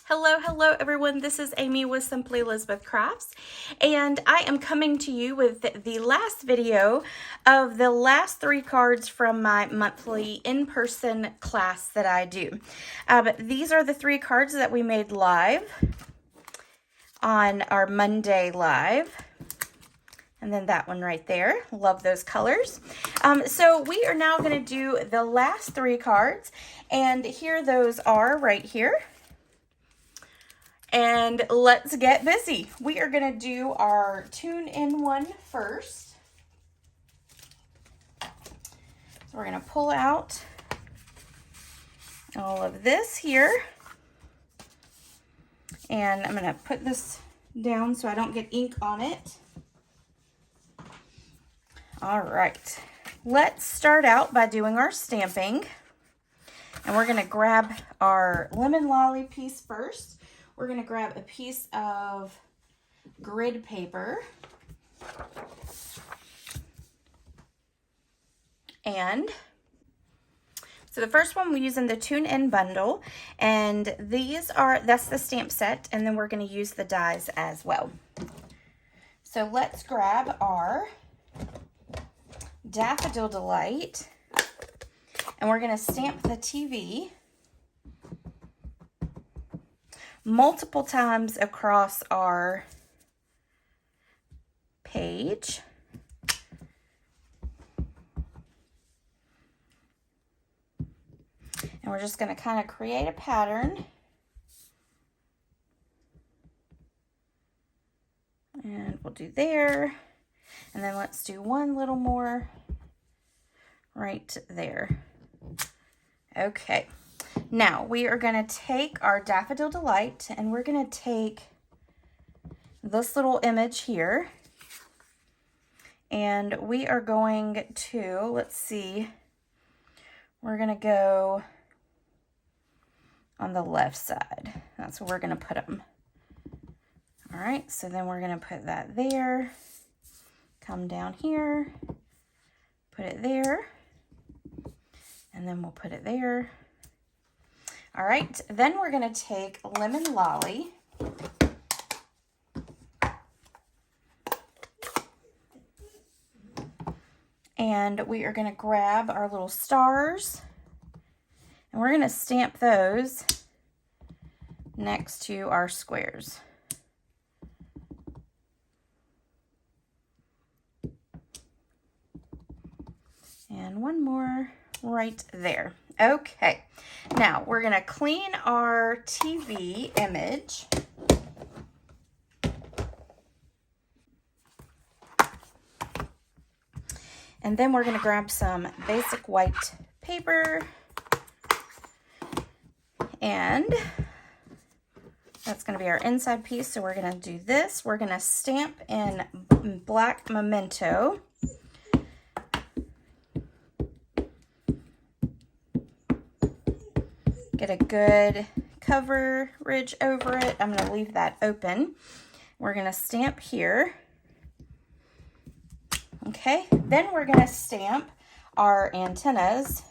Hello everyone. This is Amy with Simply Elizabeth Crafts, and I am coming to you with the last video of the last 3 cards from my monthly in-person class that I do. These are the 3 cards that we made live on our Monday live. And then that one right there. Love those colors. So we are now going to do the last 3 cards, and here those are right here. And let's get busy. We are going to do our tune-in one first. So we're going to pull out all of this here. And I'm going to put this down so I don't get ink on it. All right. Let's start out by doing our stamping. And we're going to grab our lemon lolly piece first. We're going to grab a piece of grid paper. And so the first one we're using the tune-in bundle, and that's the stamp set, and then we're going to use the dies as well. So let's grab our Daffodil Delight, and we're going to stamp the TV multiple times across our page. And we're just going to kind of create a pattern. And we'll do there. And then let's do one little more right there. Okay. Now we are going to take our Daffodil Delight, and we're going to take this little image here, and we are going to, let's see, we're going to go on the left side. That's where we're going to put them. All right, so then we're going to put that there, come down here, put it there, and then we'll put it there. All right, then we're going to take Lemon Lolly, and we are going to grab our little stars, and we're going to stamp those next to our squares. And one more right there. Okay, now we're going to clean our TV image. And then we're going to grab some basic white paper. And that's going to be our inside piece. So we're going to do this. We're going to stamp in black memento. Get a good coverage over it. I'm going to leave that open. We're going to stamp here. Okay, then we're going to stamp our antennas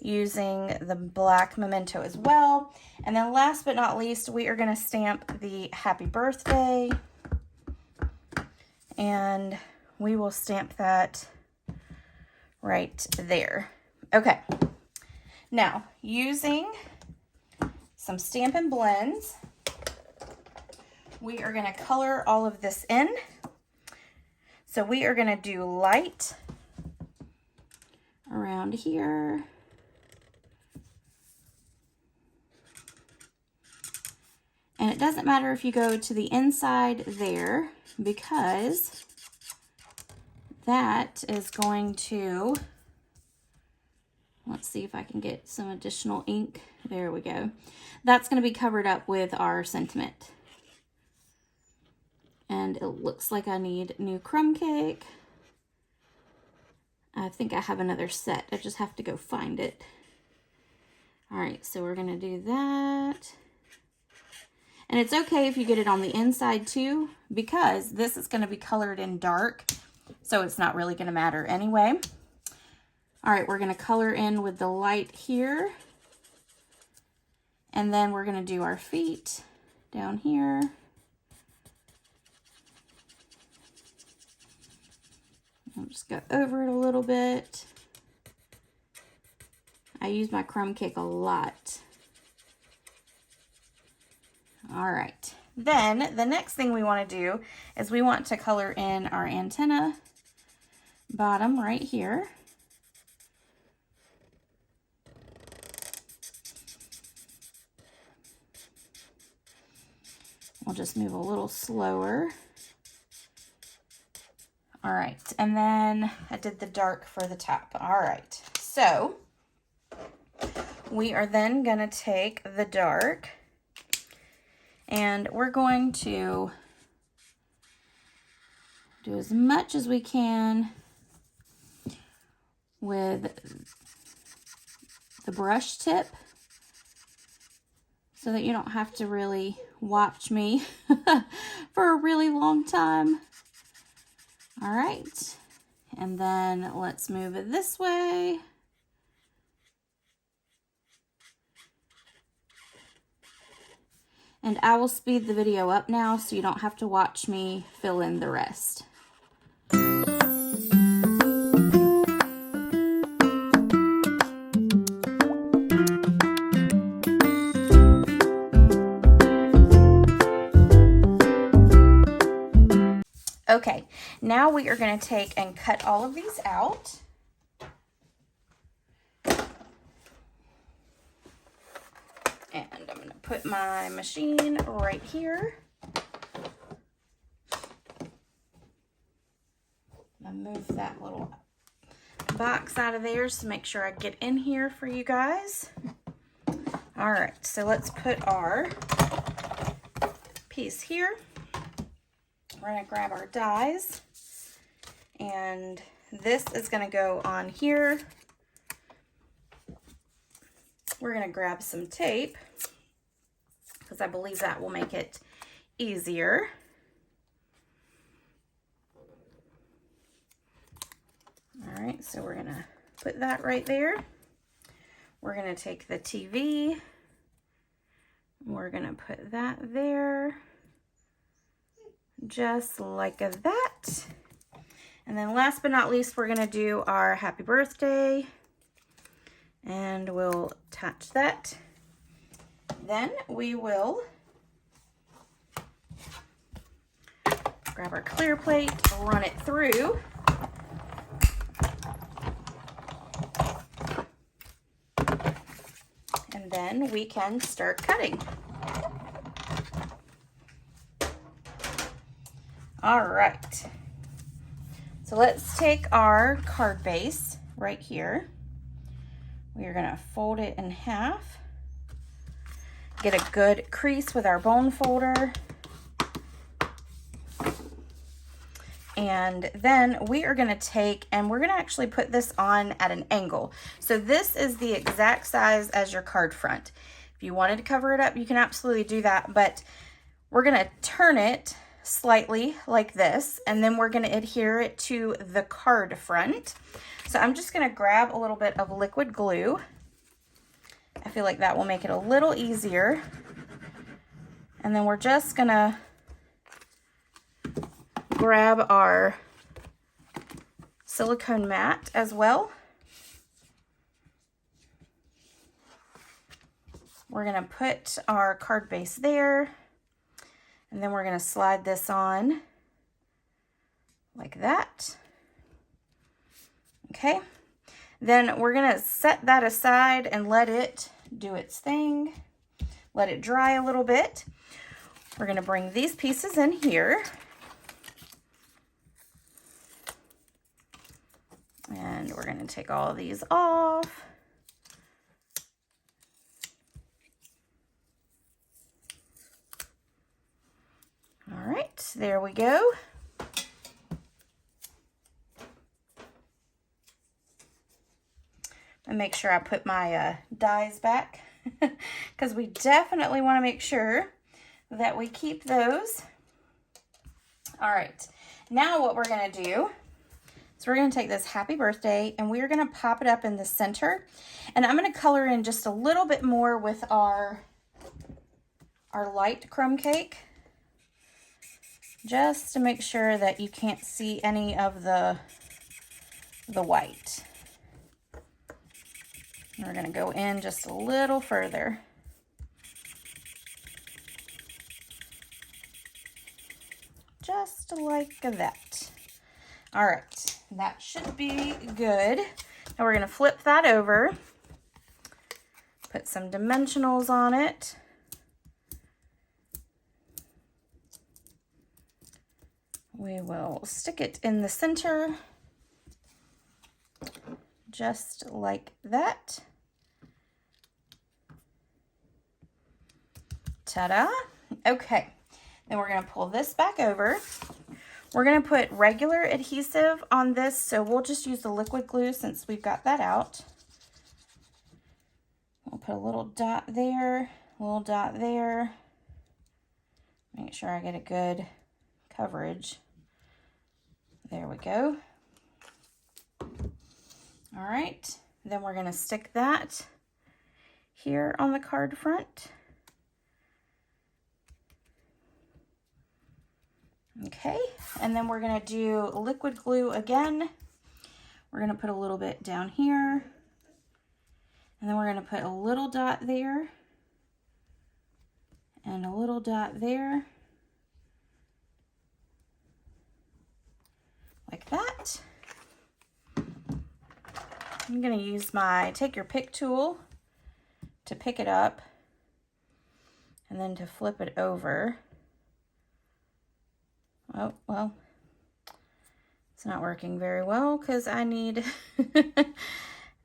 using the black memento as well. And then last but not least, we are going to stamp the happy birthday. And we will stamp that right there. Okay. Now, using some Stampin' Blends, we are going to color all of this in. So we are going to do light around here. And it doesn't matter if you go to the inside there, because that is going to, let's see if I can get some additional ink. There we go. That's going to be covered up with our sentiment. And it looks like I need new crumb cake. I think I have another set. I just have to go find it. All right, so we're going to do that. And it's okay if you get it on the inside too, because this is going to be colored in dark, so it's not really going to matter anyway. All right, we're going to color in with the light here. And then we're going to do our feet down here. I'll just go over it a little bit. I use my crumb cake a lot. All right. Then the next thing we want to do is we want to color in our antenna bottom right here. We'll just move a little slower. All right, and then I did the dark for the top. All right, so we are then gonna take the dark and we're going to do as much as we can with the brush tip so that you don't have to really watch me for a really long time. All right, and then let's move it this way. And I will speed the video up now so you don't have to watch me fill in the rest. Okay, now we are going to take and cut all of these out. And I'm going to put my machine right here. I'll move that little box out of there to make sure I get in here for you guys. All right, so let's put our piece here. We're going to grab our dies, and this is going to go on here. We're going to grab some tape because I believe that will make it easier. All right, so we're going to put that right there. We're going to take the TV. We're going to put that there. Just like that. And then last but not least, we're going to do our happy birthday. And we'll attach that. Then we will grab our clear plate, run it through. And then we can start cutting. All right. So let's take our card base right here. We are going to fold it in half. Get a good crease with our bone folder. And then we are going to take and we're going to actually put this on at an angle. So this is the exact size as your card front. If you wanted to cover it up, you can absolutely do that. But we're going to turn it slightly like this, and then we're going to adhere it to the card front. So I'm just going to grab a little bit of liquid glue. I feel like that will make it a little easier. And then we're just going to grab our silicone mat as well. We're going to put our card base there. And then we're going to slide this on like that. Okay. Then we're going to set that aside and let it do its thing. Let it dry a little bit. We're going to bring these pieces in here. And we're going to take all of these off. All right, there we go. And make sure I put my dies back because we definitely want to make sure that we keep those. All right, now what we're going to do is we're going to take this happy birthday and we're going to pop it up in the center. And I'm going to color in just a little bit more with our our light crumb cake, just to make sure that you can't see any of the white. And we're going to go in just a little further. Just like that. All right, that should be good. Now we're going to flip that over, put some dimensionals on it. We will stick it in the center, just like that. Ta-da! Okay, then we're going to pull this back over. We're going to put regular adhesive on this, so we'll just use the liquid glue since we've got that out. We'll put a little dot there, a little dot there. Make sure I get a good coverage. There we go. All right, then we're going to stick that here on the card front. Okay, and then we're going to do liquid glue again. We're going to put a little bit down here, and then we're going to put a little dot there and a little dot there, like that. I'm going to use my take your pick tool to pick it up and then to flip it over. Oh, well, it's not working very well because I need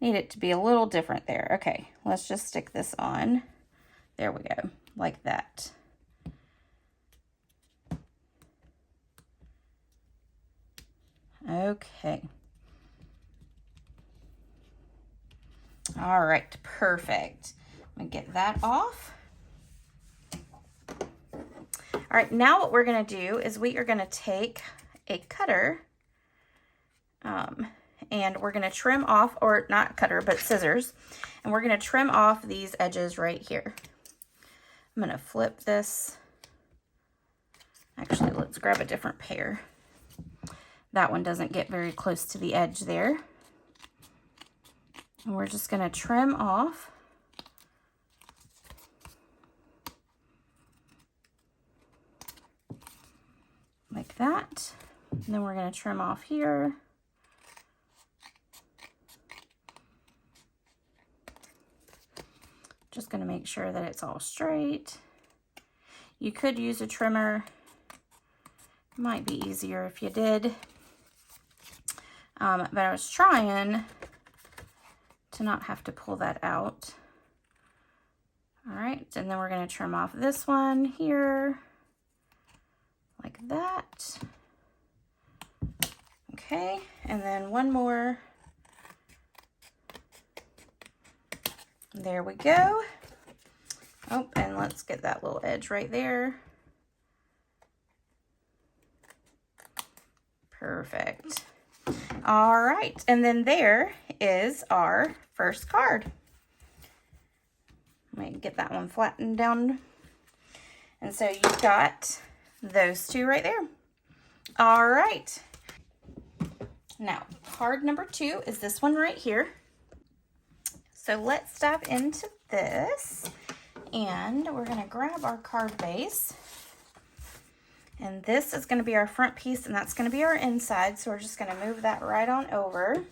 it to be a little different there. Okay, let's just stick this on. There we go, like that. Okay. All right, perfect. I'm gonna get that off. All right, now what we're gonna do is we are gonna take a cutter and we're gonna trim off, or not cutter, but scissors, and we're gonna trim off these edges right here. I'm gonna flip this. Actually, let's grab a different pair. That one doesn't get very close to the edge there. And we're just gonna trim off. Like that. And then we're going to trim off here. Just going to make sure that it's all straight. You could use a trimmer. Might be easier if you did. But I was trying to not have to pull that out. All right, and then we're going to trim off this one here. Like that. Okay, and then one more. There we go. Oh, and let's get that little edge right there. Perfect. All right, and then there is our first card. Let me get that one flattened down. And so you've got those two right there. All right. Now, card number 2 is this one right here. So let's dive into this. And we're going to grab our card base. And this is going to be our front piece, and that's going to be our inside. So we're just going to move that right on over.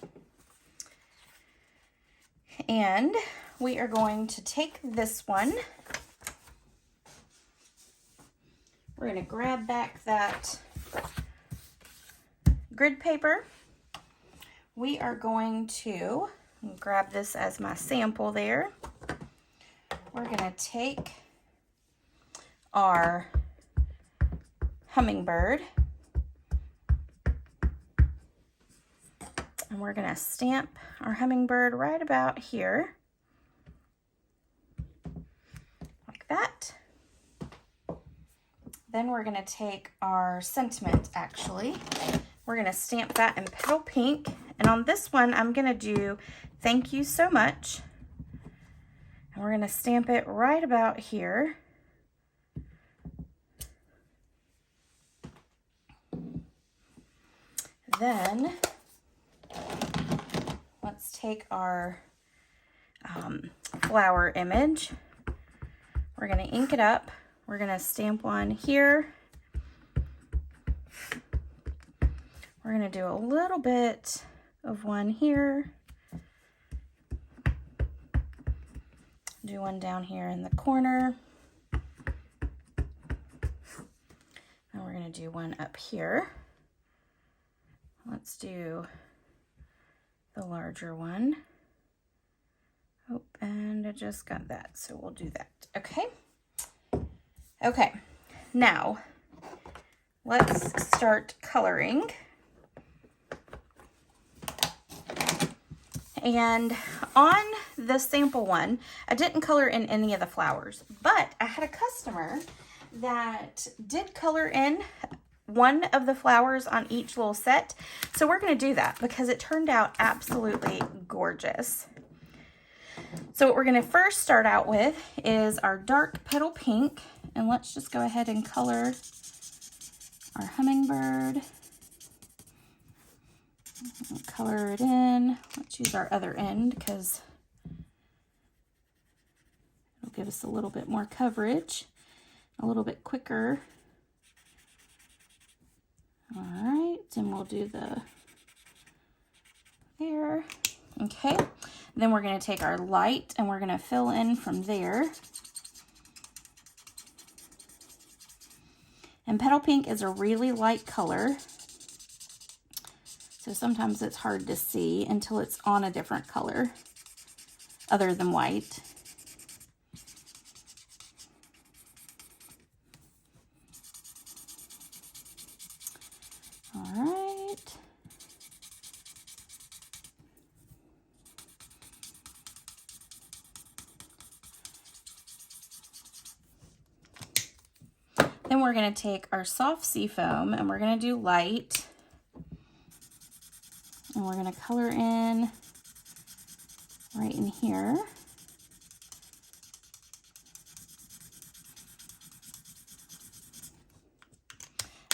And we are going to take this one. We're going to grab back that grid paper. We are going to grab this as my sample there. We're going to take our hummingbird and we're going to stamp our hummingbird right about here, like that. Then we're going to take our sentiment, actually. We're going to stamp that in Petal Pink. And on this one, I'm going to do thank you so much. And we're going to stamp it right about here. then let's take our flower image. We're going to ink it up. We're going to stamp one here. We're going to do a little bit of one here. Do one down here in the corner. And we're going to do one up here. Let's do the larger one. Oh, and I just got that, so we'll do that. Okay. Okay, now let's start coloring. And on the sample one, I didn't color in any of the flowers, but I had a customer that did color in one of the flowers on each little set. So we're going to do that because it turned out absolutely gorgeous. So what we're going to first start out with is our dark petal pink, and let's just go ahead and color our hummingbird. Color it in. Let's use our other end because it'll give us a little bit more coverage, a little bit quicker. All right, and we'll do the there. Okay, then we're going to take our light and we're going to fill in from there. And petal pink is a really light color, so sometimes it's hard to see until it's on a different color other than white. All right. Then we're going to take our soft sea foam and we're going to do light. And we're going to color in right in here.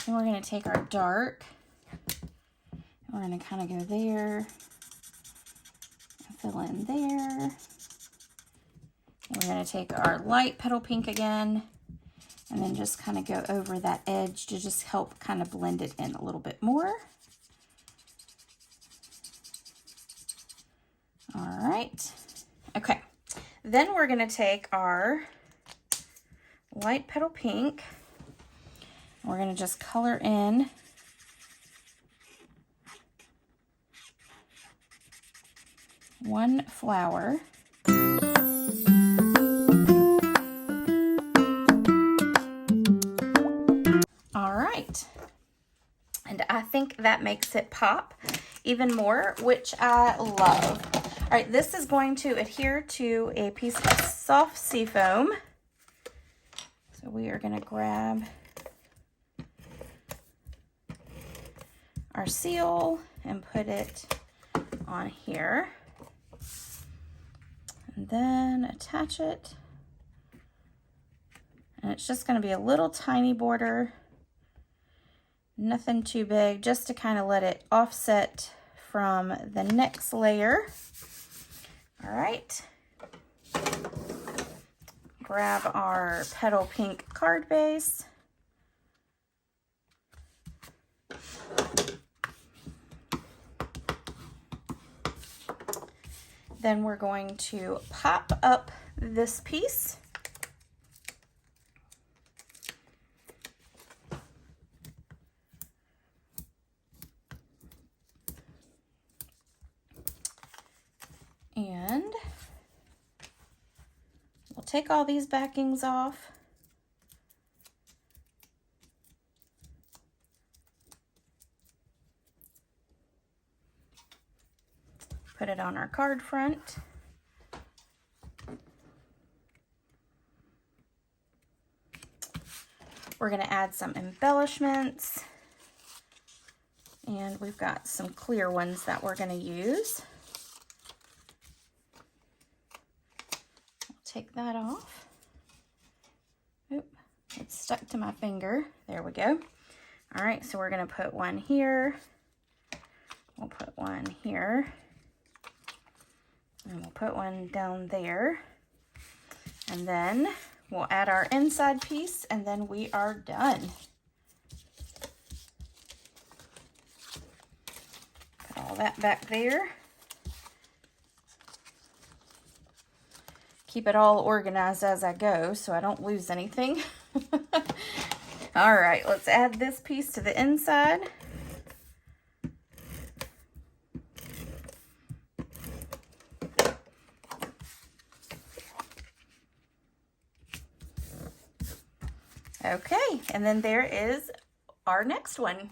Then we're going to take our dark. And we're going to kind of go there. And fill in there. And we're going to take our light petal pink again. And then just kind of go over that edge to just help kind of blend it in a little bit more. All right. Okay. Then we're going to take our light petal pink. And we're going to just color in one flower. And I think that makes it pop even more, which I love. All right, this is going to adhere to a piece of soft sea foam. So we are going to grab our seal and put it on here. And then attach it. And it's just going to be a little tiny border. Nothing too big, just to kind of let it offset from the next layer. All right. Grab our petal pink card base. Then we're going to pop up this piece. And we'll take all these backings off. Put it on our card front. We're going to add some embellishments. And we've got some clear ones that we're going to use. Take that off. Oop, it's stuck to my finger. There we go. All right, so we're going to put one here We'll put one here. And we'll put one down there. And then we'll add our inside piece, and then we are done. Put all that back there. Keep it all organized as I go so I don't lose anything. All right, let's add this piece to the inside. Okay, and then there is our next one.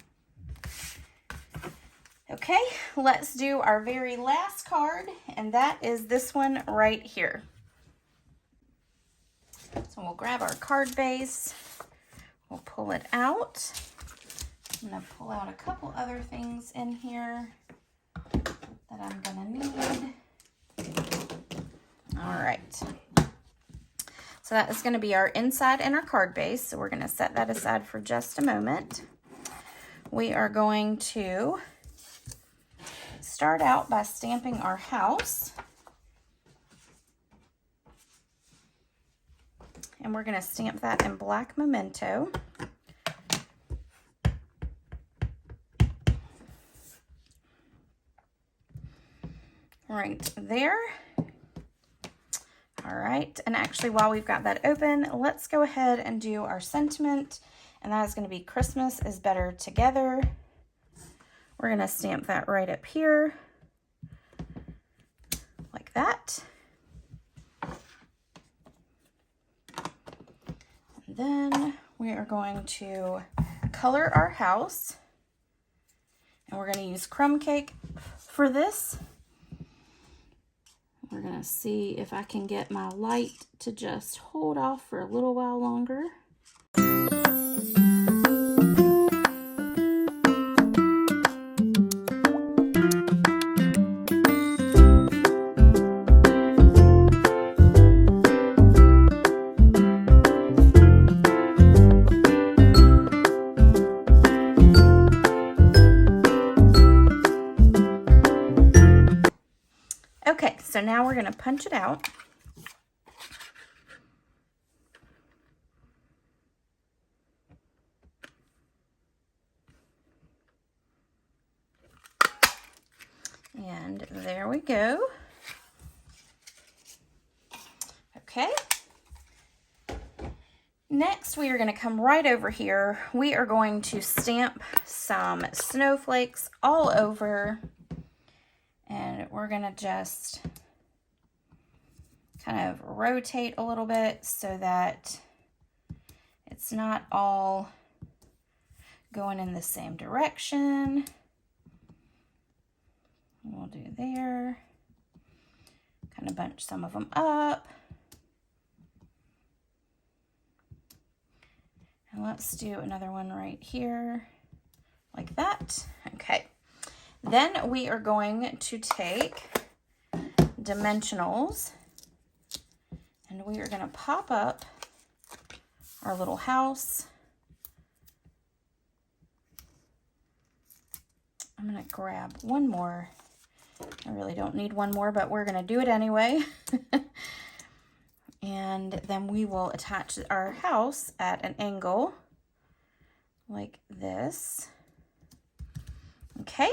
Okay, let's do our very last card, and that is this one right here. So we'll grab our card base, we'll pull it out. I'm gonna pull out a couple other things in here that I'm gonna need. All right. So that is going to be our inside and our card base. So we're going to set that aside for just a moment. We are going to start out by stamping our house. And we're going to stamp that in black memento. Right there. All right, and actually while we've got that open, let's go ahead and do our sentiment, and that is going to be Christmas is better together. We're going to stamp that right up here, like that. And then we are going to color our house, and we're going to use crumb cake for this. We're going to see if I can get my light to just hold off for a little while longer. Okay, so now we're going to punch it out. And there we go. Okay. Next, we are going to come right over here. We are going to stamp some snowflakes all over. And we're going to just kind of rotate a little bit so that it's not all going in the same direction. We'll do there. Kind of bunch some of them up. And let's do another one right here, like that. Okay. Then we are going to take dimensionals, and we are going to pop up our little house. I'm going to grab one more. I really don't need one more, but we're going to do it anyway. And then we will attach our house at an angle like this. Okay.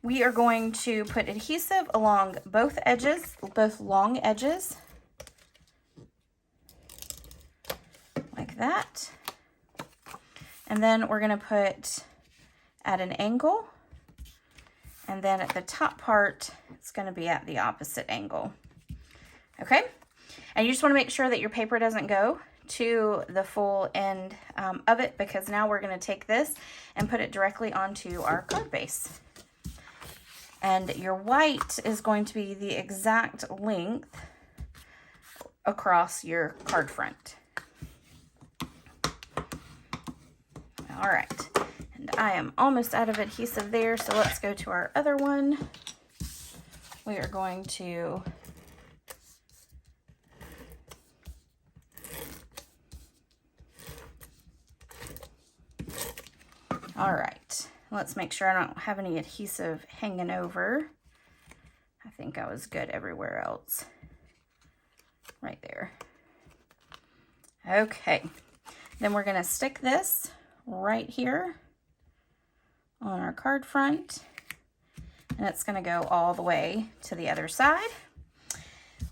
We are going to put adhesive along both edges, both long edges, like that. And then we're going to put at an angle, and then at the top part, it's going to be at the opposite angle. Okay? And you just want to make sure that your paper doesn't go to the full end of it, because now we're going to take this and put it directly onto our card base. And your white is going to be the exact length across your card front. All right, and I am almost out of adhesive there, so let's go to our other one. We are going to all right, let's make sure I don't have any adhesive hanging over. I think I was good everywhere else. Right there. Okay, then we're going to stick this right here on our card front, and it's going to go all the way to the other side.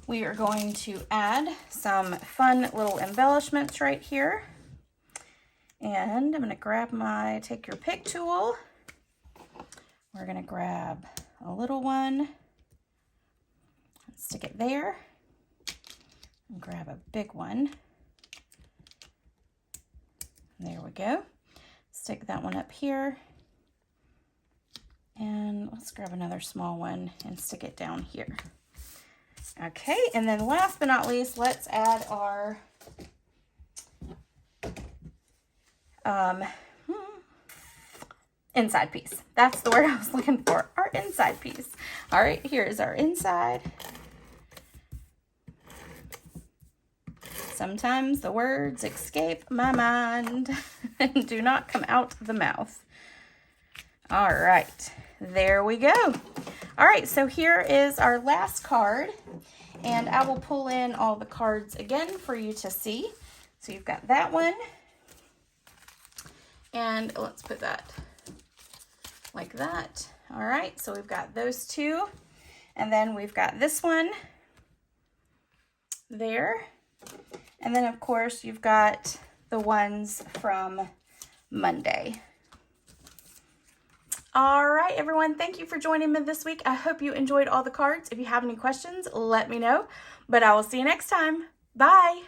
We are going to add some fun little embellishments right here. And I'm going to grab my take your pick tool. We're going to grab a little one, stick it there, and grab a big one. There we go. Stick that one up here. And let's grab another small one and stick it down here. Okay, and then last but not least, let's add our inside piece. That's the word I was looking for, our inside piece. All right, here is our inside. Sometimes the words escape my mind and do not come out the mouth. All right, there we go. All right, so here is our last card, and I will pull in all the cards again for you to see. So you've got that one, and let's put that like that. All right, so we've got those two, and then we've got this one there. And then, of course, you've got the ones from Monday. All right, everyone, thank you for joining me this week. I hope you enjoyed all the cards. If you have any questions, let me know. But I will see you next time. Bye.